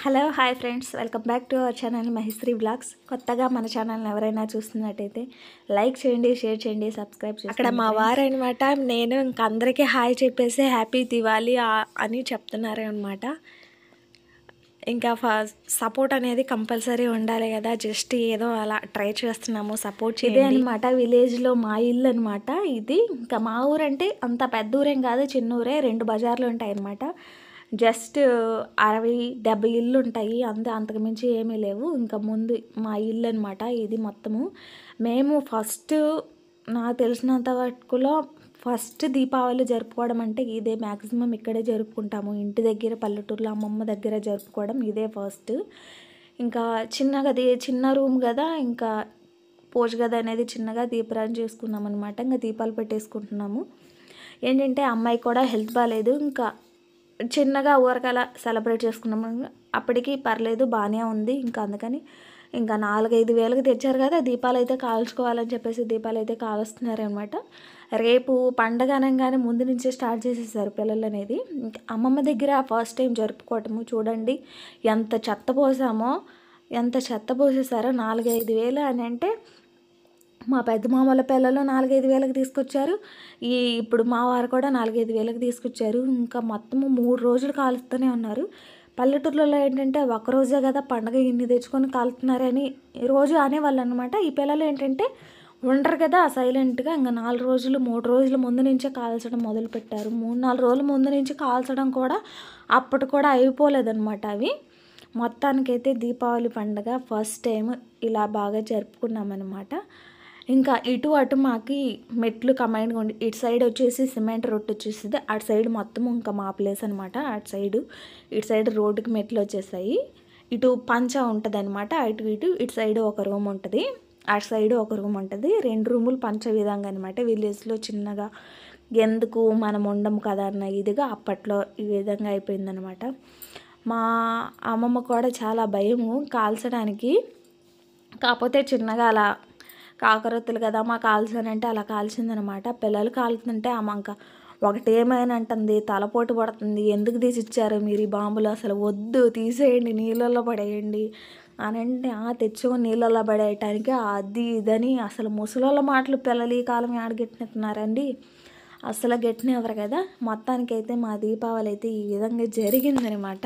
Hello hi friends, welcome back to our channel Mahishri blogs. కొత్తగా మన ఛానల్ని ఎవరైనా చూస్తున్నట్టయితే లైక్ చేయండి, షేర్ చేయండి, సబ్స్క్రైబ్ చేయండి. అక్కడ మా వారు అనమాట, నేను ఇంక అందరికీ హాయ్ చెప్పేసి హ్యాపీ దివాళీ అని చెప్తున్నారు అనమాట. ఇంకా సపోర్ట్ అనేది కంపల్సరీ ఉండాలి కదా, జస్ట్ ఏదో అలా ట్రై చేస్తున్నాము, సపోర్ట్ చేయండి అనమాట. విలేజ్లో మా ఇల్లు అనమాట ఇది. ఇంకా మా ఊరు అంటే అంత పెద్ద ఊరేం కాదు, చిన్న ఊరే. 2 బజార్లు ఉంటాయి అనమాట. జస్ట్ 60-70 ఇల్లు ఉంటాయి అంతే, అంతకుమించి ఏమీ లేవు. ఇంకా ముందు మా ఇల్లు అనమాట ఇది మొత్తము. మేము ఫస్ట్ నాకు తెలిసినంత వరకులో ఫస్ట్ దీపావళి జరుపుకోవడం అంటే ఇదే. మ్యాక్సిమం ఇక్కడే జరుపుకుంటాము, ఇంటి దగ్గర పల్లెటూరులో అమ్మమ్మ దగ్గర జరుపుకోవడం ఇదే ఫస్ట్. ఇంకా చిన్నగా చిన్న రూమ్ కదా, ఇంకా పూజ గది అనేది చిన్నగా దీపారాధన చేసుకున్నాం అనమాట. ఇంకా దీపాలు పెట్టేసుకుంటున్నాము. ఏంటంటే అమ్మాయి కూడా హెల్త్ బాగాలేదు, ఇంకా చిన్నగా ఊరకలా సెలబ్రేట్ చేసుకున్నాము. అప్పటికి పర్లేదు, బాగానే ఉంది. ఇంకా అందుకని ఇంకా 4-5 వేలకు తెచ్చారు కదా, దీపాలు అయితే కాల్చుకోవాలని చెప్పేసి దీపాలు అయితే కాలుస్తున్నారనమాట. రేపు పండగ అనగానే ముందు నుంచే స్టార్ట్ చేసేసారు పిల్లలు అనేది. ఇంకా అమ్మమ్మ దగ్గర ఫస్ట్ టైం జరుపుకోవటము. చూడండి ఎంత చెత్త పోసేసారో. 4-5 వేలు అని అంటే మా పెద్ద మామల పిల్లలు 4-5 వేలకు తీసుకొచ్చారు. ఇప్పుడు మా వారు కూడా 4-5 వేలకు తీసుకొచ్చారు. ఇంకా మొత్తము 3 రోజులు కాలుస్తూనే ఉన్నారు. పల్లెటూర్లలో ఏంటంటే ఒకరోజే కదా పండగ, ఇన్ని తెచ్చుకొని కాలుతున్నారని రోజు అనేవాళ్ళు అనమాట. ఈ పిల్లలు ఏంటంటే ఉండరు కదా సైలెంట్గా, ఇంకా 4 రోజులు 3 రోజుల ముందు నుంచే కాల్చడం మొదలుపెట్టారు. 3-4 రోజుల ముందు నుంచి కాల్చడం కూడా అప్పటి కూడా అయిపోలేదన్నమాట అవి. మొత్తానికైతే దీపావళి పండుగ ఫస్ట్ టైం ఇలా బాగా జరుపుకున్నామన్నమాట. ఇంకా ఇటు అటు మాకి మెట్లు కంబైన్గా ఉండి, ఇటు సైడ్ వచ్చేసి సిమెంట్ రోడ్ వచ్చేసింది, అటు సైడ్ మొత్తం ఇంకా మా ప్లేస్ అనమాట. ఇటు సైడ్ రోడ్డుకి మెట్లు వచ్చేసాయి. ఇటు పంచ ఉంటుంది అనమాట, ఇటు సైడ్ ఒక రూమ్ ఉంటుంది, అటు సైడ్ ఒక రూమ్ ఉంటుంది. 2 రూములు పంచ విధంగా అనమాట. విలేజ్లో చిన్నగా ఎందుకు మనం ఉండము కదా అన్న ఇదిగా అప్పట్లో ఈ విధంగా అయిపోయిందనమాట. మా అమ్మమ్మ కూడా చాలా భయము కాల్చడానికి, కాకపోతే చిన్నగా అలా కాకరొత్తులు కదా మా కాల్చానంటే అలా కాల్చిందనమాట. పిల్లలు కాలుతుంటే అమ్మ ఇంకా ఒకటేమైనా అంటుంది, తలపోటు పడుతుంది, ఎందుకు తీసిచ్చారు మీరు ఈ బాంబులు, అసలు వద్దు తీసేయండి, నీళ్ళల్లో పడేయండి అని అంటే తెచ్చుకొని నీళ్ళల్లో పడేయటానికి అది ఇదని అసలు ముసలోళ్ళ మాటలు పిల్లలు ఈ కాలం ఆడగెట్టినట్టున్నారండి, అసలు గెట్టినెవరు కదా. మొత్తానికైతే మా దీపావళి అయితే ఈ విధంగా జరిగిందనమాట.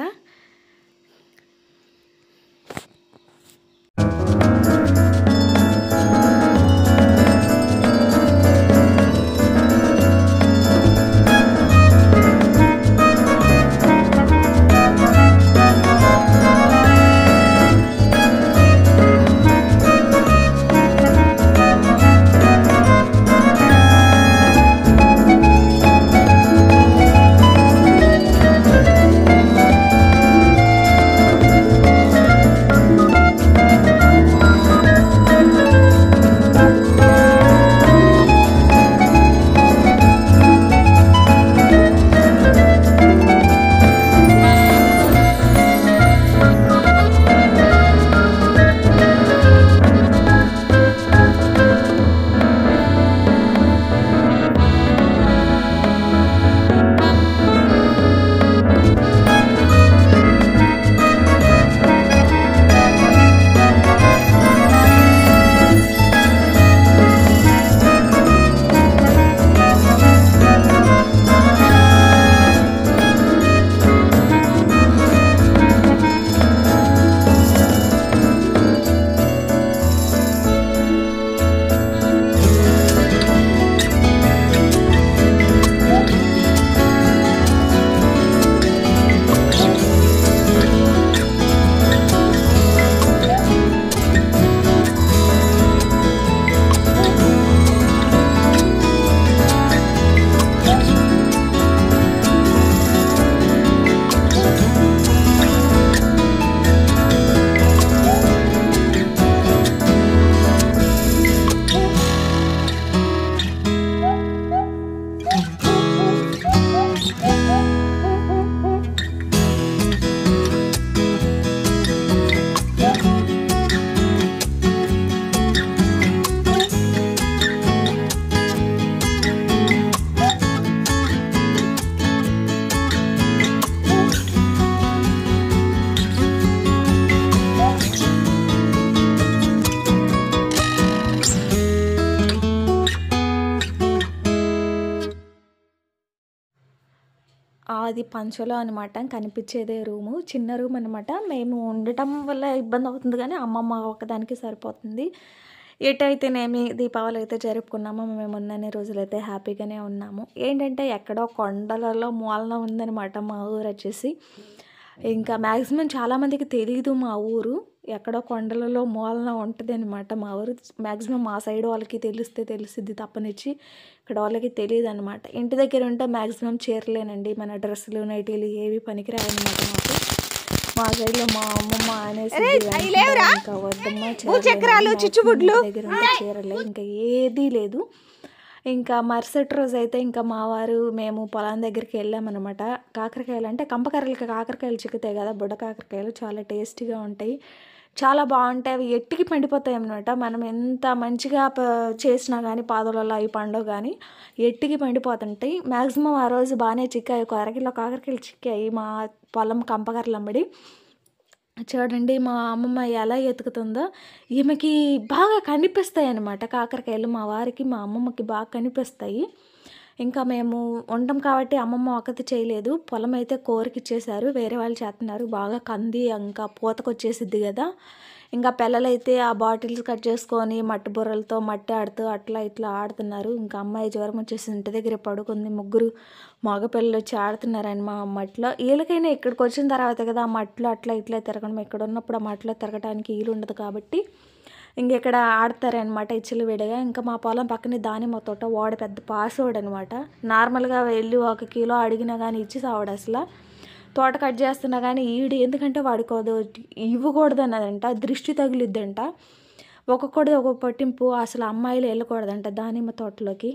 అది పంచలో అనమాట కనిపించేదే రూము. చిన్న రూమ్ అనమాట. మేము ఉండటం వల్ల ఇబ్బంది అవుతుంది కానీ అమ్మమ్మ ఒకదానికి సరిపోతుంది. ఎటైతేనేమి దీపావళి అయితే జరుపుకున్నామో మేము ఉన్నన్ని రోజులైతే హ్యాపీగానే ఉన్నాము. ఏంటంటే ఎక్కడో కొండలలో మూలన ఉందనమాట మా ఊరు వచ్చేసి. ఇంకా మ్యాక్సిమం చాలామందికి తెలీదు మా ఊరు. ఎక్కడో కొండలలో మూలన ఉంటదనమాట మా ఊరు. మ్యాక్సిమం మా సైడ్ వాళ్ళకి తెలిసిద్ది తప్పనిచ్చి ఇక్కడ వాళ్ళకి తెలియదనమాట. ఇంటి దగ్గర ఉంటే మ్యాక్సిమం చీరలేనండి. మన డ్రెస్సులు, నైటీలు ఏవి పనికిరాయనమాట మాకు. మా సైడ్లో మా అమ్మమ్మ అనేసి ఇంకా వద్దమ్మ చీరలు దగ్గర ఉంటే చీరలే, ఇంకా ఏదీ లేదు. ఇంకా మరుసటి రోజు అయితే ఇంకా మా వారు మేము పొలం దగ్గరికి వెళ్ళామన్నమాట. కాకరకాయలు అంటే కంపకర్రలకి కాకరకాయలు చిక్కుతాయి కదా, బుడ్డ కాకరకాయలు చాలా టేస్టీగా ఉంటాయి, చాలా బాగుంటాయి. అవి ఎట్టికి పండిపోతాయి అన్నమాట. మనం ఎంత మంచిగా చేసినా కానీ పాదలలో అవి పండవు కానీ ఎట్టికి పండిపోతుంటాయి. మ్యాక్సిమం ఆ రోజు బాగానే చిక్కాయి. ఒక అరకిలో కాకరకాయలు చిక్కాయి మా పొలం కంపకర్రలు అమ్మడి. చూడండి మా అమ్మమ్మ ఎలా ఎతుకుతుందో. ఈమెకి బాగా కనిపిస్తాయి అన్నమాట కాకరకాయలు. మా వారికి మా అమ్మమ్మకి బాగా కనిపిస్తాయి. ఇంకా మేము వండం కాబట్టి అమ్మమ్మ ఒక్కతి చేయలేదు. పొలం అయితే కోరికిచ్చేశారు, వేరే వాళ్ళు చేస్తున్నారు. బాగా కంది ఇంకా పూతకొచ్చేసిద్ది కదా. ఇంకా పిల్లలైతే ఆ బాటిల్స్ కట్ చేసుకొని మట్టి బుర్రలతో మట్టి ఆడుతూ అట్లా ఇట్లా ఆడుతున్నారు. ఇంకా అమ్మాయి జ్వరం వచ్చేసి ఇంటి దగ్గర పడుకుంది. ముగ్గురు మగపిల్లలు వచ్చి ఆడుతున్నారని మా మట్టిలో. వీళ్ళకైనా ఇక్కడికి వచ్చిన తర్వాత కదా ఆ మట్టిలో అట్లా ఇట్లా తిరగడం. ఇక్కడ ఉన్నప్పుడు ఆ మట్టిలో తిరగడానికి వీలు ఉండదు కాబట్టి ఇంకెక్కడ ఆడతారనమాట ఇచ్చలు విడిగా. ఇంకా మా పొలం పక్కనే దానిమ్మ తోట. వాడు పెద్ద పాసోడు అనమాట. నార్మల్గా వెళ్ళి 1 కిలో అడిగినా కానీ ఇచ్చి సావాడు అసలు. తోట కట్ చేస్తున్నా కానీ ఈడు ఎందుకంటే వాడుకోదు ఇవ్వకూడదు అన్నదంట, దృష్టి తగిలిద్దంట. ఒక్కొక్కడిది ఒక్కొక్క పట్టింపు. అసలు అమ్మాయిలు వెళ్ళకూడదంట దానిమ్మ తోటలోకి.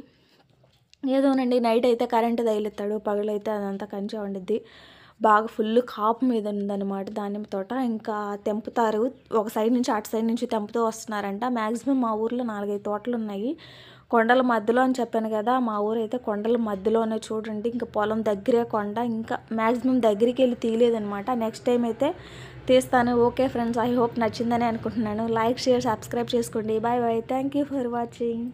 ఏదోనండి, నైట్ అయితే కరెంటు తగిలిస్తాడు, పగలైతే అదంతా కంచె ఉండిద్ది. బాగా ఫుల్ కాపు మీద ఉందన్నమాట దానిమ్మ తోట. ఇంకా తెంపుతారు, ఒక సైడ్ నుంచి అటు సైడ్ నుంచి తెంపుతూ వస్తున్నారంట. మ్యాక్సిమం మా ఊర్లో 4-5 తోటలు ఉన్నాయి కొండల మధ్యలో అని చెప్పాను కదా. మా ఊరు అయితే కొండల మధ్యలోనే చూడండి. ఇంకా పొలం దగ్గరే కొండ. ఇంకా మ్యాక్సిమం దగ్గరికి వెళ్ళి తీయలేదనమాట. నెక్స్ట్ టైం అయితే తీస్తాను. ఓకే ఫ్రెండ్స్, ఐ హోప్ నచ్చిందని అనుకుంటున్నాను. లైక్, షేర్, సబ్స్క్రైబ్ చేసుకోండి. Bye bye. Thank you for watching.